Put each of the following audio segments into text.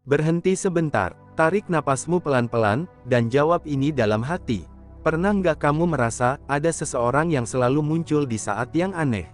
Berhenti sebentar, tarik napasmu pelan-pelan, dan jawab ini dalam hati. Pernah nggak kamu merasa, ada seseorang yang selalu muncul di saat yang aneh?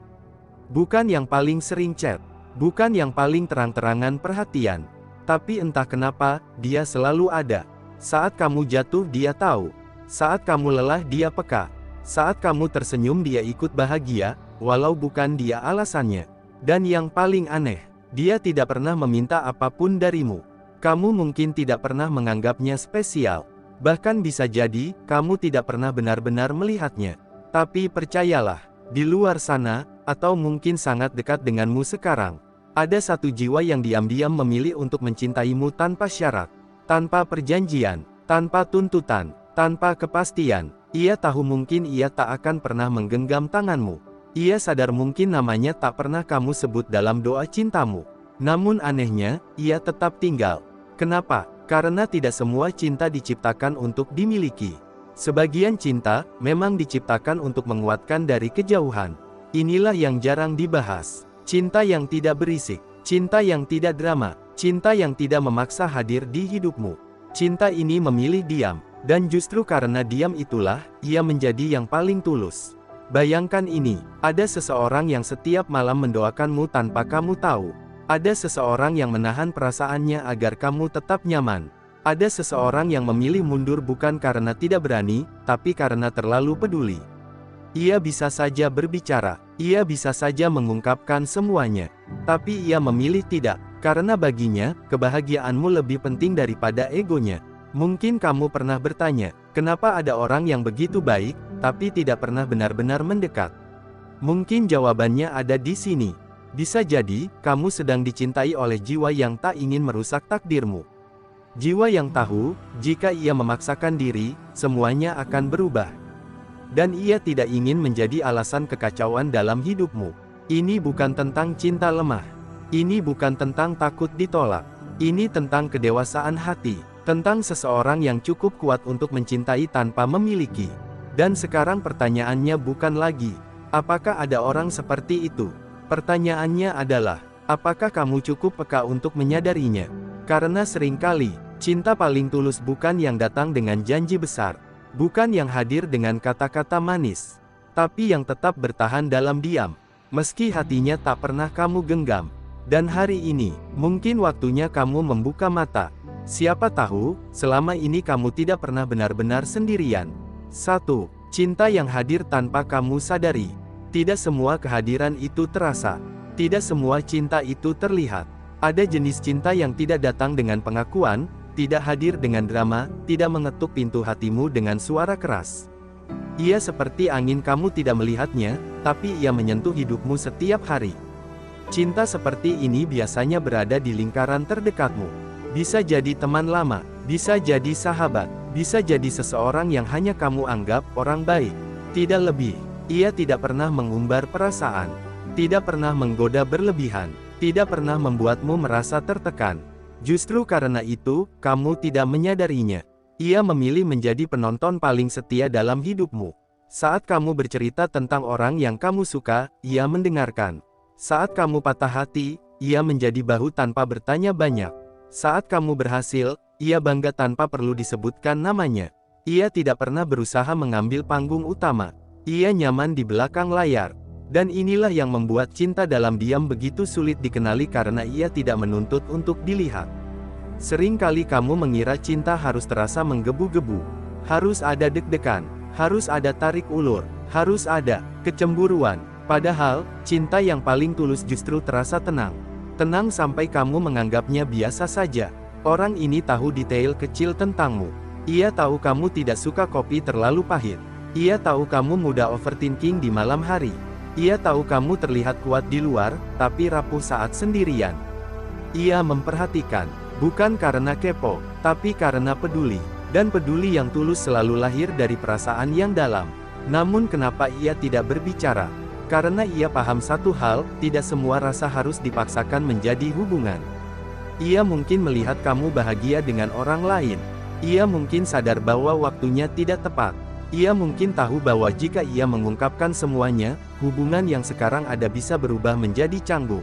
Bukan yang paling sering chat, bukan yang paling terang-terangan perhatian. Tapi entah kenapa, dia selalu ada. Saat kamu jatuh dia tahu. Saat kamu lelah dia peka. Saat kamu tersenyum dia ikut bahagia, walau bukan dia alasannya. Dan yang paling aneh, dia tidak pernah meminta apapun darimu. Kamu mungkin tidak pernah menganggapnya spesial. Bahkan bisa jadi, kamu tidak pernah benar-benar melihatnya. Tapi percayalah, di luar sana, atau mungkin sangat dekat denganmu sekarang, ada satu jiwa yang diam-diam memilih untuk mencintaimu tanpa syarat, tanpa perjanjian, tanpa tuntutan, tanpa kepastian. Ia tahu mungkin ia tak akan pernah menggenggam tanganmu. Ia sadar mungkin namanya tak pernah kamu sebut dalam doa cintamu. Namun anehnya, ia tetap tinggal. Kenapa? Karena tidak semua cinta diciptakan untuk dimiliki. Sebagian cinta, memang diciptakan untuk menguatkan dari kejauhan. Inilah yang jarang dibahas. Cinta yang tidak berisik, cinta yang tidak drama, cinta yang tidak memaksa hadir di hidupmu. Cinta ini memilih diam, dan justru karena diam itulah, ia menjadi yang paling tulus. Bayangkan ini, ada seseorang yang setiap malam mendoakanmu tanpa kamu tahu. Ada seseorang yang menahan perasaannya agar kamu tetap nyaman. Ada seseorang yang memilih mundur bukan karena tidak berani, tapi karena terlalu peduli. Ia bisa saja berbicara, ia bisa saja mengungkapkan semuanya. Tapi ia memilih tidak, karena baginya, kebahagiaanmu lebih penting daripada egonya. Mungkin kamu pernah bertanya, kenapa ada orang yang begitu baik, tapi tidak pernah benar-benar mendekat? Mungkin jawabannya ada di sini. Bisa jadi, kamu sedang dicintai oleh jiwa yang tak ingin merusak takdirmu. Jiwa yang tahu, jika ia memaksakan diri, semuanya akan berubah. Dan ia tidak ingin menjadi alasan kekacauan dalam hidupmu. Ini bukan tentang cinta lemah. Ini bukan tentang takut ditolak. Ini tentang kedewasaan hati. Tentang seseorang yang cukup kuat untuk mencintai tanpa memiliki. Dan sekarang pertanyaannya bukan lagi, apakah ada orang seperti itu? Pertanyaannya adalah, apakah kamu cukup peka untuk menyadarinya? Karena seringkali, cinta paling tulus bukan yang datang dengan janji besar, bukan yang hadir dengan kata-kata manis, tapi yang tetap bertahan dalam diam, meski hatinya tak pernah kamu genggam. Dan hari ini, mungkin waktunya kamu membuka mata. Siapa tahu, selama ini kamu tidak pernah benar-benar sendirian. 1. Cinta yang hadir tanpa kamu sadari. Tidak semua kehadiran itu terasa. Tidak semua cinta itu terlihat. Ada jenis cinta yang tidak datang dengan pengakuan, tidak hadir dengan drama, tidak mengetuk pintu hatimu dengan suara keras. Ia seperti angin, kamu tidak melihatnya, tapi ia menyentuh hidupmu setiap hari. Cinta seperti ini biasanya berada di lingkaran terdekatmu. Bisa jadi teman lama, bisa jadi sahabat, bisa jadi seseorang yang hanya kamu anggap orang baik. Tidak lebih. Ia tidak pernah mengumbar perasaan, tidak pernah menggoda berlebihan, tidak pernah membuatmu merasa tertekan. Justru karena itu, kamu tidak menyadarinya. Ia memilih menjadi penonton paling setia dalam hidupmu. Saat kamu bercerita tentang orang yang kamu suka, ia mendengarkan. Saat kamu patah hati, ia menjadi bahu tanpa bertanya banyak. Saat kamu berhasil, ia bangga tanpa perlu disebutkan namanya. Ia tidak pernah berusaha mengambil panggung utama. Ia nyaman di belakang layar. Dan inilah yang membuat cinta dalam diam begitu sulit dikenali karena ia tidak menuntut untuk dilihat. Seringkali kamu mengira cinta harus terasa menggebu-gebu. Harus ada deg-degan, harus ada tarik ulur, harus ada kecemburuan. Padahal, cinta yang paling tulus justru terasa tenang. Tenang sampai kamu menganggapnya biasa saja. Orang ini tahu detail kecil tentangmu. Ia tahu kamu tidak suka kopi terlalu pahit. Ia tahu kamu mudah overthinking di malam hari. Ia tahu kamu terlihat kuat di luar, tapi rapuh saat sendirian. Ia memperhatikan, bukan karena kepo, tapi karena peduli. Dan peduli yang tulus selalu lahir dari perasaan yang dalam. Namun kenapa ia tidak berbicara? Karena ia paham satu hal, tidak semua rasa harus dipaksakan menjadi hubungan. Ia mungkin melihat kamu bahagia dengan orang lain. Ia mungkin sadar bahwa waktunya tidak tepat. Ia mungkin tahu bahwa jika ia mengungkapkan semuanya, hubungan yang sekarang ada bisa berubah menjadi canggung.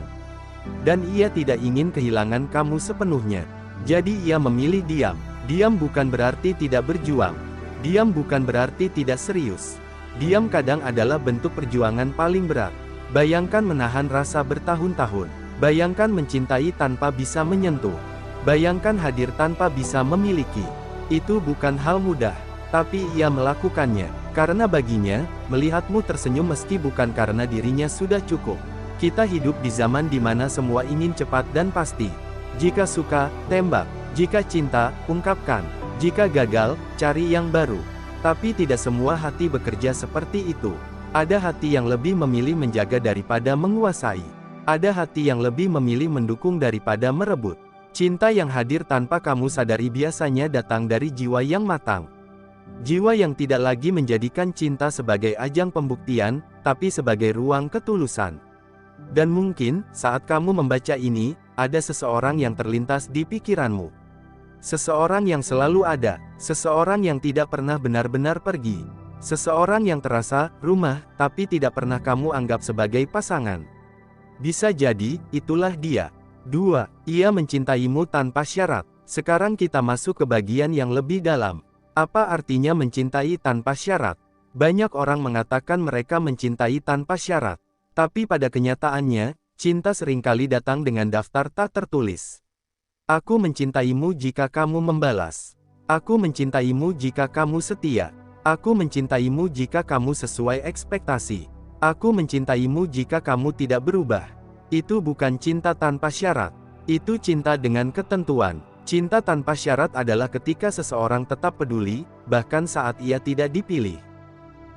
Dan ia tidak ingin kehilangan kamu sepenuhnya. Jadi ia memilih diam. Diam bukan berarti tidak berjuang. Diam bukan berarti tidak serius. Diam kadang adalah bentuk perjuangan paling berat. Bayangkan menahan rasa bertahun-tahun. Bayangkan mencintai tanpa bisa menyentuh. Bayangkan hadir tanpa bisa memiliki. Itu bukan hal mudah. Tapi ia melakukannya, karena baginya, melihatmu tersenyum meski bukan karena dirinya sudah cukup. Kita hidup di zaman di mana semua ingin cepat dan pasti. Jika suka, tembak. Jika cinta, ungkapkan. Jika gagal, cari yang baru. Tapi tidak semua hati bekerja seperti itu. Ada hati yang lebih memilih menjaga daripada menguasai. Ada hati yang lebih memilih mendukung daripada merebut. Cinta yang hadir tanpa kamu sadari biasanya datang dari jiwa yang matang. Jiwa yang tidak lagi menjadikan cinta sebagai ajang pembuktian, tapi sebagai ruang ketulusan. Dan mungkin, saat kamu membaca ini, ada seseorang yang terlintas di pikiranmu. Seseorang yang selalu ada, seseorang yang tidak pernah benar-benar pergi. Seseorang yang terasa rumah, tapi tidak pernah kamu anggap sebagai pasangan. Bisa jadi, itulah dia. 2. Ia mencintaimu tanpa syarat. Sekarang kita masuk ke bagian yang lebih dalam. Apa artinya mencintai tanpa syarat? Banyak orang mengatakan mereka mencintai tanpa syarat. Tapi pada kenyataannya, cinta seringkali datang dengan daftar tak tertulis. Aku mencintaimu jika kamu membalas. Aku mencintaimu jika kamu setia. Aku mencintaimu jika kamu sesuai ekspektasi. Aku mencintaimu jika kamu tidak berubah. Itu bukan cinta tanpa syarat. Itu cinta dengan ketentuan. Cinta tanpa syarat adalah ketika seseorang tetap peduli, bahkan saat ia tidak dipilih.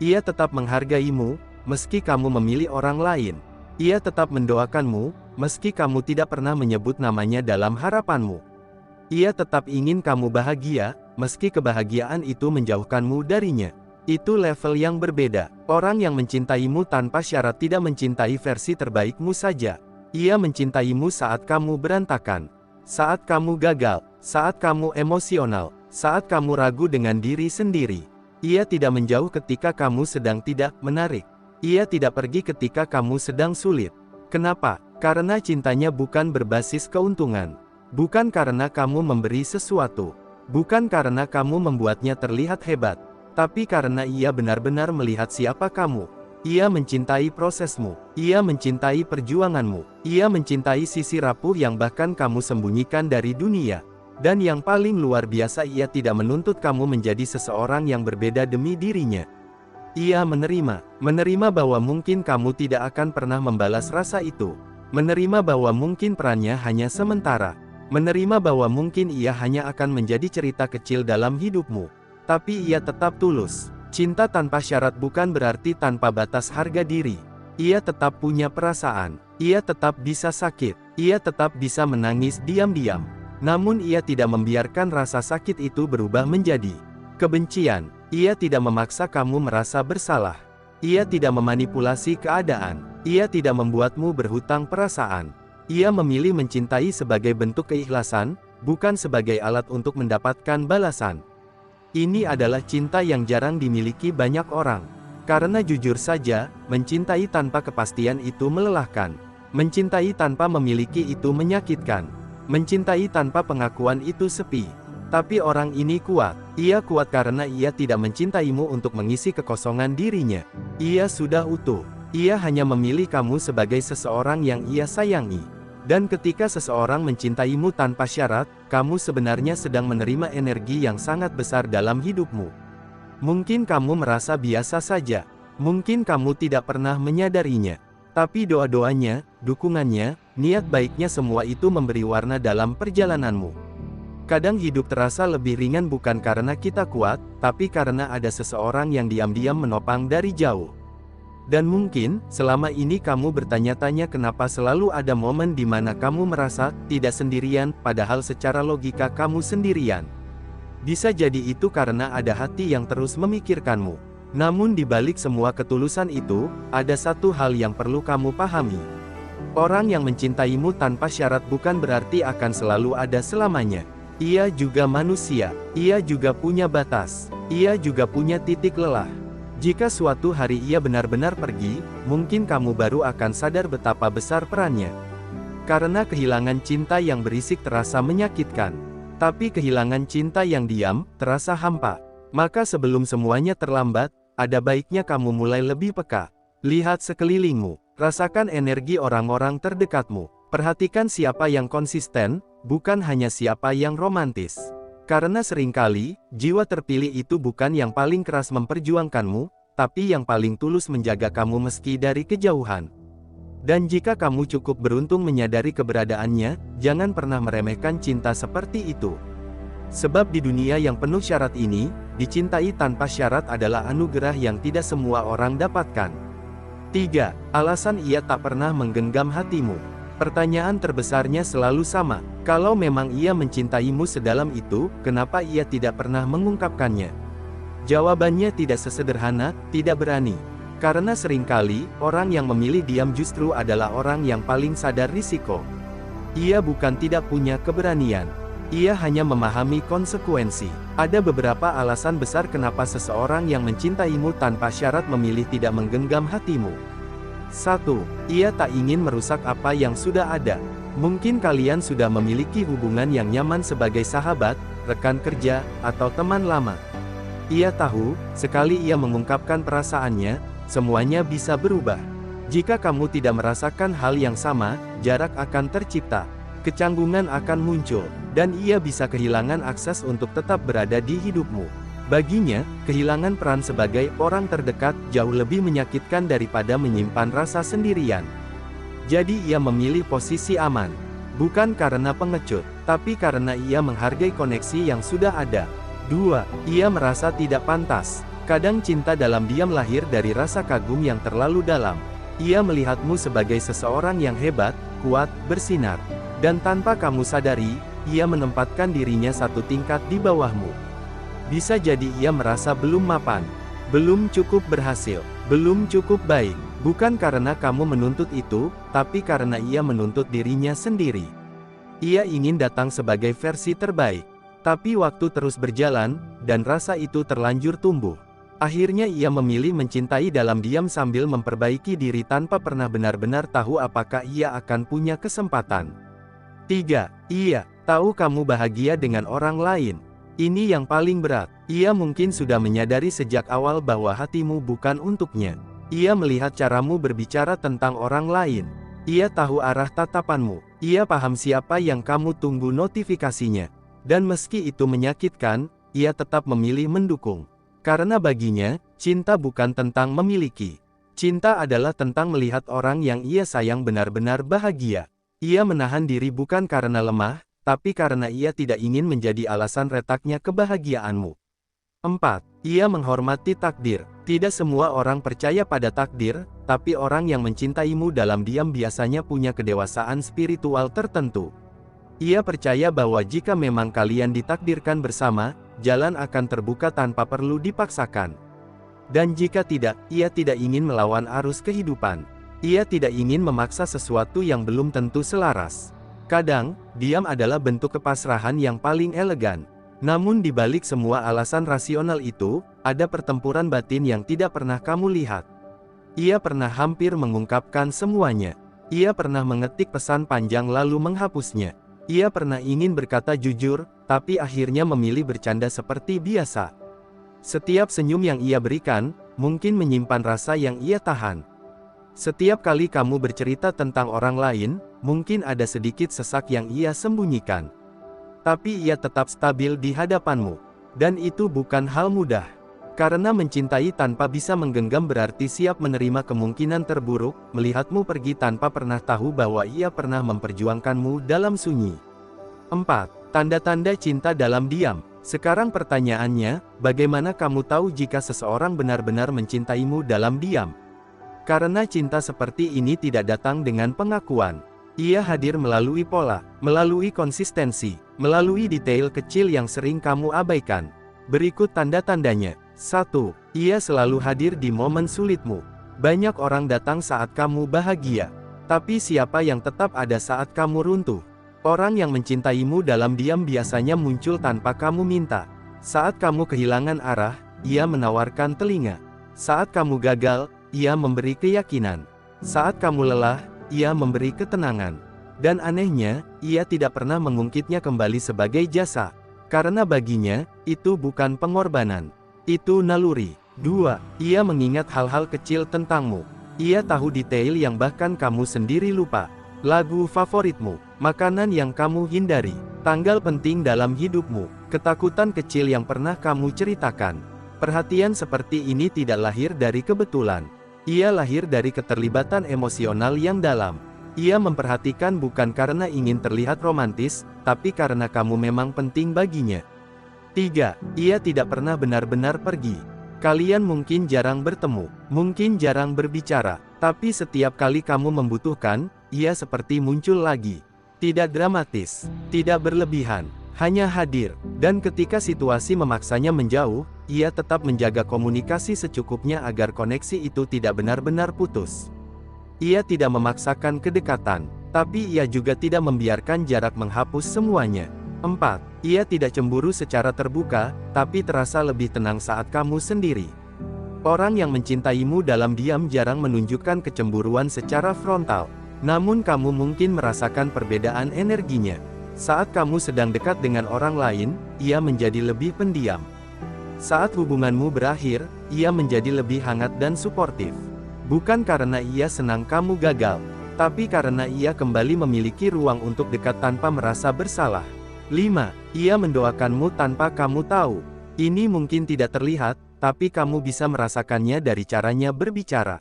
Ia tetap menghargaimu, meski kamu memilih orang lain. Ia tetap mendoakanmu, meski kamu tidak pernah menyebut namanya dalam harapanmu. Ia tetap ingin kamu bahagia, meski kebahagiaan itu menjauhkanmu darinya. Itu level yang berbeda. Orang yang mencintaimu tanpa syarat tidak mencintai versi terbaikmu saja. Ia mencintaimu saat kamu berantakan. Saat kamu gagal, saat kamu emosional, saat kamu ragu dengan diri sendiri. Ia tidak menjauh ketika kamu sedang tidak menarik. Ia tidak pergi ketika kamu sedang sulit. Kenapa? Karena cintanya bukan berbasis keuntungan. Bukan karena kamu memberi sesuatu. Bukan karena kamu membuatnya terlihat hebat. Tapi karena ia benar-benar melihat siapa kamu. Ia mencintai prosesmu. Ia mencintai perjuanganmu. Ia mencintai sisi rapuh yang bahkan kamu sembunyikan dari dunia. Dan yang paling luar biasa, ia tidak menuntut kamu menjadi seseorang yang berbeda demi dirinya. Ia menerima bahwa mungkin kamu tidak akan pernah membalas rasa itu. Menerima bahwa mungkin perannya hanya sementara. Menerima bahwa mungkin ia hanya akan menjadi cerita kecil dalam hidupmu. Tapi ia tetap tulus. Cinta tanpa syarat bukan berarti tanpa batas harga diri. Ia tetap punya perasaan. Ia tetap bisa sakit. Ia tetap bisa menangis diam-diam. Namun ia tidak membiarkan rasa sakit itu berubah menjadi kebencian. Ia tidak memaksa kamu merasa bersalah. Ia tidak memanipulasi keadaan. Ia tidak membuatmu berhutang perasaan. Ia memilih mencintai sebagai bentuk keikhlasan, bukan sebagai alat untuk mendapatkan balasan. Ini adalah cinta yang jarang dimiliki banyak orang. Karena jujur saja, mencintai tanpa kepastian itu melelahkan. Mencintai tanpa memiliki itu menyakitkan. Mencintai tanpa pengakuan itu sepi. Tapi orang ini kuat. Ia kuat karena ia tidak mencintaimu untuk mengisi kekosongan dirinya. Ia sudah utuh. Ia hanya memilih kamu sebagai seseorang yang ia sayangi. Dan ketika seseorang mencintaimu tanpa syarat, kamu sebenarnya sedang menerima energi yang sangat besar dalam hidupmu. Mungkin kamu merasa biasa saja. Mungkin kamu tidak pernah menyadarinya. Tapi doa-doanya, dukungannya, niat baiknya, semua itu memberi warna dalam perjalananmu. Kadang hidup terasa lebih ringan bukan karena kita kuat, tapi karena ada seseorang yang diam-diam menopang dari jauh. Dan mungkin, selama ini kamu bertanya-tanya kenapa selalu ada momen di mana kamu merasa tidak sendirian, padahal secara logika kamu sendirian. Bisa jadi itu karena ada hati yang terus memikirkanmu. Namun di balik semua ketulusan itu, ada satu hal yang perlu kamu pahami. Orang yang mencintaimu tanpa syarat bukan berarti akan selalu ada selamanya. Ia juga manusia. Ia juga punya batas. Ia juga punya titik lelah. Jika suatu hari ia benar-benar pergi, mungkin kamu baru akan sadar betapa besar perannya. Karena kehilangan cinta yang berisik terasa menyakitkan. Tapi kehilangan cinta yang diam, terasa hampa. Maka sebelum semuanya terlambat, ada baiknya kamu mulai lebih peka. Lihat sekelilingmu, rasakan energi orang-orang terdekatmu. Perhatikan siapa yang konsisten, bukan hanya siapa yang romantis. Karena seringkali, jiwa terpilih itu bukan yang paling keras memperjuangkanmu, tapi yang paling tulus menjaga kamu meski dari kejauhan. Dan jika kamu cukup beruntung menyadari keberadaannya, jangan pernah meremehkan cinta seperti itu. Sebab di dunia yang penuh syarat ini, dicintai tanpa syarat adalah anugerah yang tidak semua orang dapatkan. 3. Alasan ia tak pernah menggenggam hatimu. Pertanyaan terbesarnya selalu sama, kalau memang ia mencintaimu sedalam itu, kenapa ia tidak pernah mengungkapkannya? Jawabannya tidak sesederhana, tidak berani. Karena seringkali, orang yang memilih diam justru adalah orang yang paling sadar risiko. Ia bukan tidak punya keberanian. Ia hanya memahami konsekuensi. Ada beberapa alasan besar kenapa seseorang yang mencintaimu tanpa syarat memilih tidak menggenggam hatimu. 1. Ia tak ingin merusak apa yang sudah ada. Mungkin kalian sudah memiliki hubungan yang nyaman sebagai sahabat, rekan kerja, atau teman lama. Ia tahu, sekali ia mengungkapkan perasaannya, semuanya bisa berubah. Jika kamu tidak merasakan hal yang sama, jarak akan tercipta. Kecanggungan akan muncul, dan ia bisa kehilangan akses untuk tetap berada di hidupmu. Baginya, kehilangan peran sebagai orang terdekat jauh lebih menyakitkan daripada menyimpan rasa sendirian. Jadi ia memilih posisi aman. Bukan karena pengecut, tapi karena ia menghargai koneksi yang sudah ada. 2. Ia merasa tidak pantas. Kadang cinta dalam diam lahir dari rasa kagum yang terlalu dalam. Ia melihatmu sebagai seseorang yang hebat, kuat, bersinar. Dan tanpa kamu sadari, ia menempatkan dirinya satu tingkat di bawahmu. Bisa jadi ia merasa belum mapan, belum cukup berhasil, belum cukup baik. Bukan karena kamu menuntut itu, tapi karena ia menuntut dirinya sendiri. Ia ingin datang sebagai versi terbaik. Tapi waktu terus berjalan, dan rasa itu terlanjur tumbuh. Akhirnya ia memilih mencintai dalam diam sambil memperbaiki diri tanpa pernah benar-benar tahu apakah ia akan punya kesempatan. 3. Ia tahu kamu bahagia dengan orang lain. Ini yang paling berat. Ia mungkin sudah menyadari sejak awal bahwa hatimu bukan untuknya. Ia melihat caramu berbicara tentang orang lain. Ia tahu arah tatapanmu. Ia paham siapa yang kamu tunggu notifikasinya. Dan meski itu menyakitkan, ia tetap memilih mendukung. Karena baginya, cinta bukan tentang memiliki. Cinta adalah tentang melihat orang yang ia sayang benar-benar bahagia. Ia menahan diri bukan karena lemah, tapi karena ia tidak ingin menjadi alasan retaknya kebahagiaanmu. 4. Ia menghormati takdir. Tidak semua orang percaya pada takdir, tapi orang yang mencintaimu dalam diam biasanya punya kedewasaan spiritual tertentu. Ia percaya bahwa jika memang kalian ditakdirkan bersama, jalan akan terbuka tanpa perlu dipaksakan. Dan jika tidak, ia tidak ingin melawan arus kehidupan. Ia tidak ingin memaksa sesuatu yang belum tentu selaras. Kadang, diam adalah bentuk kepasrahan yang paling elegan. Namun di balik semua alasan rasional itu, ada pertempuran batin yang tidak pernah kamu lihat. Ia pernah hampir mengungkapkan semuanya. Ia pernah mengetik pesan panjang lalu menghapusnya. Ia pernah ingin berkata jujur, tapi akhirnya memilih bercanda seperti biasa. Setiap senyum yang ia berikan, mungkin menyimpan rasa yang ia tahan. Setiap kali kamu bercerita tentang orang lain, mungkin ada sedikit sesak yang ia sembunyikan. Tapi ia tetap stabil di hadapanmu. Dan itu bukan hal mudah. Karena mencintai tanpa bisa menggenggam berarti siap menerima kemungkinan terburuk, melihatmu pergi tanpa pernah tahu bahwa ia pernah memperjuangkanmu dalam sunyi. 4. Tanda-tanda cinta dalam diam. Sekarang pertanyaannya, bagaimana kamu tahu jika seseorang benar-benar mencintaimu dalam diam? Karena cinta seperti ini tidak datang dengan pengakuan. Ia hadir melalui pola, melalui konsistensi, melalui detail kecil yang sering kamu abaikan. Berikut tanda-tandanya. 1. Ia selalu hadir di momen sulitmu. Banyak orang datang saat kamu bahagia. Tapi siapa yang tetap ada saat kamu runtuh? Orang yang mencintaimu dalam diam biasanya muncul tanpa kamu minta. Saat kamu kehilangan arah, ia menawarkan telinga. Saat kamu gagal, ia memberi keyakinan. Saat kamu lelah, ia memberi ketenangan. Dan anehnya, ia tidak pernah mengungkitnya kembali sebagai jasa. Karena baginya, itu bukan pengorbanan. Itu naluri. 2. Ia mengingat hal-hal kecil tentangmu. Ia tahu detail yang bahkan kamu sendiri lupa. Lagu favoritmu, makanan yang kamu hindari, tanggal penting dalam hidupmu, ketakutan kecil yang pernah kamu ceritakan. Perhatian seperti ini tidak lahir dari kebetulan. Ia lahir dari keterlibatan emosional yang dalam. Ia memperhatikan bukan karena ingin terlihat romantis, tapi karena kamu memang penting baginya. 3. Ia tidak pernah benar-benar pergi. Kalian mungkin jarang bertemu, mungkin jarang berbicara, tapi setiap kali kamu membutuhkan, ia seperti muncul lagi. Tidak dramatis, tidak berlebihan, hanya hadir. Dan ketika situasi memaksanya menjauh, ia tetap menjaga komunikasi secukupnya agar koneksi itu tidak benar-benar putus. Ia tidak memaksakan kedekatan, tapi ia juga tidak membiarkan jarak menghapus semuanya. 4. Ia tidak cemburu secara terbuka, tapi terasa lebih tenang saat kamu sendiri. Orang yang mencintaimu dalam diam jarang menunjukkan kecemburuan secara frontal. Namun kamu mungkin merasakan perbedaan energinya. Saat kamu sedang dekat dengan orang lain, ia menjadi lebih pendiam. Saat hubunganmu berakhir, ia menjadi lebih hangat dan suportif. Bukan karena ia senang kamu gagal, tapi karena ia kembali memiliki ruang untuk dekat tanpa merasa bersalah. 5. Ia mendoakanmu tanpa kamu tahu. Ini mungkin tidak terlihat, tapi kamu bisa merasakannya dari caranya berbicara.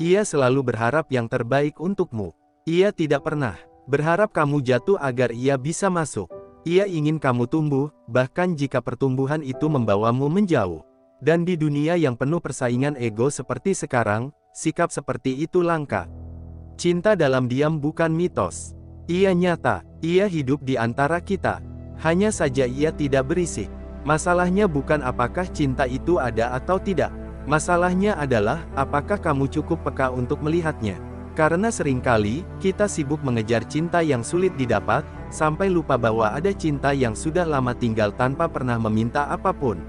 Ia selalu berharap yang terbaik untukmu. Ia tidak pernah berharap kamu jatuh agar ia bisa masuk. Ia ingin kamu tumbuh, bahkan jika pertumbuhan itu membawamu menjauh. Dan di dunia yang penuh persaingan ego seperti sekarang, sikap seperti itu langka. Cinta dalam diam bukan mitos. Ia nyata, ia hidup di antara kita. Hanya saja ia tidak berisik. Masalahnya bukan apakah cinta itu ada atau tidak. Masalahnya adalah, apakah kamu cukup peka untuk melihatnya. Karena seringkali, kita sibuk mengejar cinta yang sulit didapat, sampai lupa bahwa ada cinta yang sudah lama tinggal tanpa pernah meminta apapun.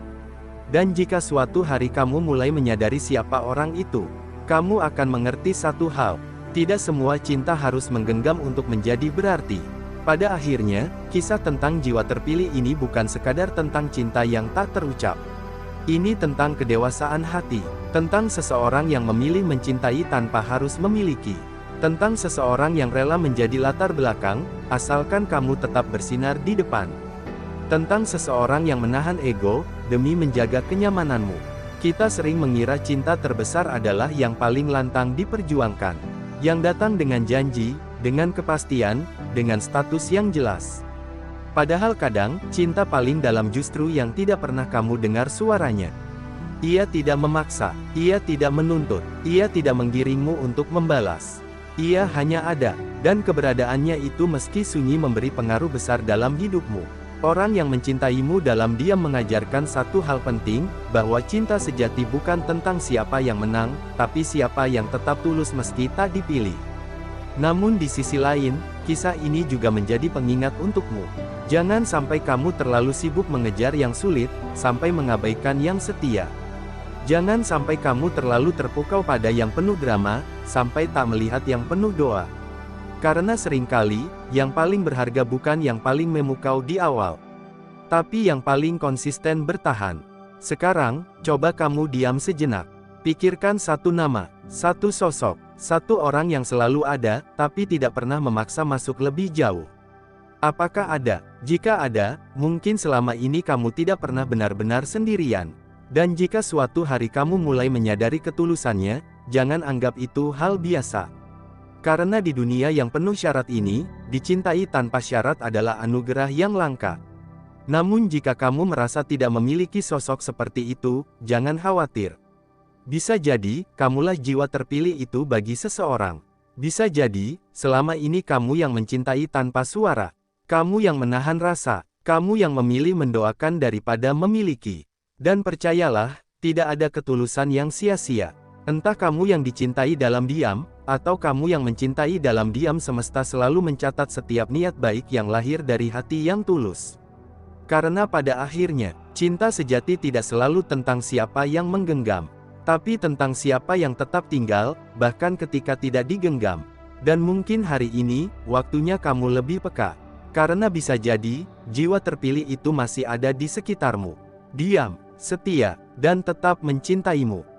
Dan jika suatu hari kamu mulai menyadari siapa orang itu, kamu akan mengerti satu hal. Tidak semua cinta harus menggenggam untuk menjadi berarti. Pada akhirnya, kisah tentang jiwa terpilih ini bukan sekadar tentang cinta yang tak terucap. Ini tentang kedewasaan hati, tentang seseorang yang memilih mencintai tanpa harus memiliki, tentang seseorang yang rela menjadi latar belakang, asalkan kamu tetap bersinar di depan. Tentang seseorang yang menahan ego, demi menjaga kenyamananmu. Kita sering mengira cinta terbesar adalah yang paling lantang diperjuangkan. Yang datang dengan janji, dengan kepastian, dengan status yang jelas. Padahal kadang, cinta paling dalam justru yang tidak pernah kamu dengar suaranya. Ia tidak memaksa, ia tidak menuntut, ia tidak menggiringmu untuk membalas. Ia hanya ada, dan keberadaannya itu meski sunyi memberi pengaruh besar dalam hidupmu. Orang yang mencintaimu dalam diam mengajarkan satu hal penting, bahwa cinta sejati bukan tentang siapa yang menang, tapi siapa yang tetap tulus meski tak dipilih. Namun di sisi lain, kisah ini juga menjadi pengingat untukmu. Jangan sampai kamu terlalu sibuk mengejar yang sulit, sampai mengabaikan yang setia. Jangan sampai kamu terlalu terpukau pada yang penuh drama, sampai tak melihat yang penuh doa. Karena seringkali, yang paling berharga bukan yang paling memukau di awal, tapi yang paling konsisten bertahan. Sekarang, coba kamu diam sejenak. Pikirkan satu nama, satu sosok, satu orang yang selalu ada, tapi tidak pernah memaksa masuk lebih jauh. Apakah ada? Jika ada, mungkin selama ini kamu tidak pernah benar-benar sendirian. Dan jika suatu hari kamu mulai menyadari ketulusannya, jangan anggap itu hal biasa. Karena di dunia yang penuh syarat ini, dicintai tanpa syarat adalah anugerah yang langka. Namun jika kamu merasa tidak memiliki sosok seperti itu, jangan khawatir. Bisa jadi, kamulah jiwa terpilih itu bagi seseorang. Bisa jadi, selama ini kamu yang mencintai tanpa suara. Kamu yang menahan rasa. Kamu yang memilih mendoakan daripada memiliki. Dan percayalah, tidak ada ketulusan yang sia-sia. Entah kamu yang dicintai dalam diam, atau kamu yang mencintai dalam diam, semesta selalu mencatat setiap niat baik yang lahir dari hati yang tulus. Karena pada akhirnya, cinta sejati tidak selalu tentang siapa yang menggenggam, tapi tentang siapa yang tetap tinggal, bahkan ketika tidak digenggam. Dan mungkin hari ini, waktunya kamu lebih peka. Karena bisa jadi, jiwa terpilih itu masih ada di sekitarmu. Diam, setia, dan tetap mencintaimu.